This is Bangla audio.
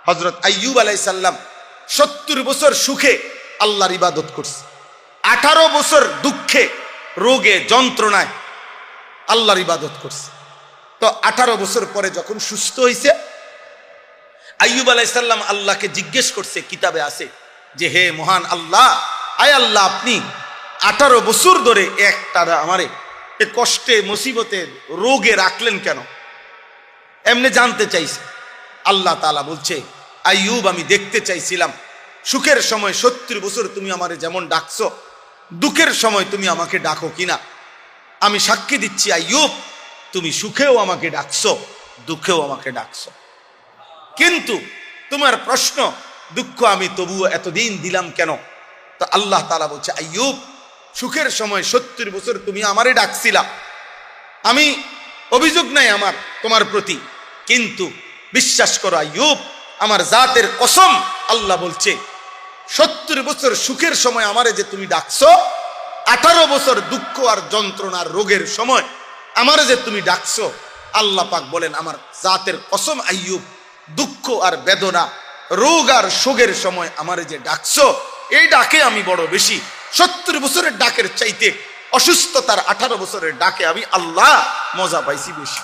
হযরত আইয়ুব আলাইহিস সালাম 70 বছর সুখে আল্লাহর ইবাদত করছে, 18 বছর দুঃখে রোগে যন্ত্রণায় আল্লাহর ইবাদত করছে। তো 18 বছর পরে যখন সুস্থ হয়েছে, আইয়ুব আলাইহিস সালাম আল্লাহকে জিজ্ঞেস করছে, কিতাবে আছে যে হে মহান আল্লাহ, আয় আল্লাহ আপনি 18 বছর ধরে একটানা আমারে এ কষ্টে মুসিবতে রোগে রাখলেন কেন? এমনি জানতে চাইছে। আল্লাহ তাআলা বলছে, আইয়ুব আমি দেখতে চাইছিলাম সুখের সময় 70 বছর তুমি আমারে যেমন ডাকছো, দুঃখের সময় তুমি আমাকে ডাকো কিনা। আমি সাক্ষী দিচ্ছি আইয়ুব, তুমি সুখেও আমাকে ডাকছো, দুঃখেও আমাকে ডাকছো। কিন্তু তোমার প্রশ্ন দুঃখ আমি তবুও এতদিন দিলাম কেন? তো আল্লাহ তাআলা বলছে, আইয়ুব সুখের সময় 70 বছর তুমি আমারে ডাকছিলা, আমি অভিযোগ নাই আমার তোমার প্রতি, কিন্তু বিশ্বাস করো আইয়ুব, আমার জাতের কসম, আল্লাহ বলছে 70 বছর সুখের সময় আমারে যে তুমি ডাকছো, 18 বছর দুঃখ আর যন্ত্রণার রোগের সময় আমারে যে তুমি ডাকছো, আল্লাহ পাক বলেন আমার জাতের কসম আইয়ুব, দুঃখ আর বেদনা রোগ আর শোকের সময় আমারে যে ডাকছো, এই ডাকে আমি বড় বেশি। 70 বছরের ডাকের চাইতে অসুস্থতার 18 বছরের ডাকে আমি আল্লাহ মজা পাইছি বেশি।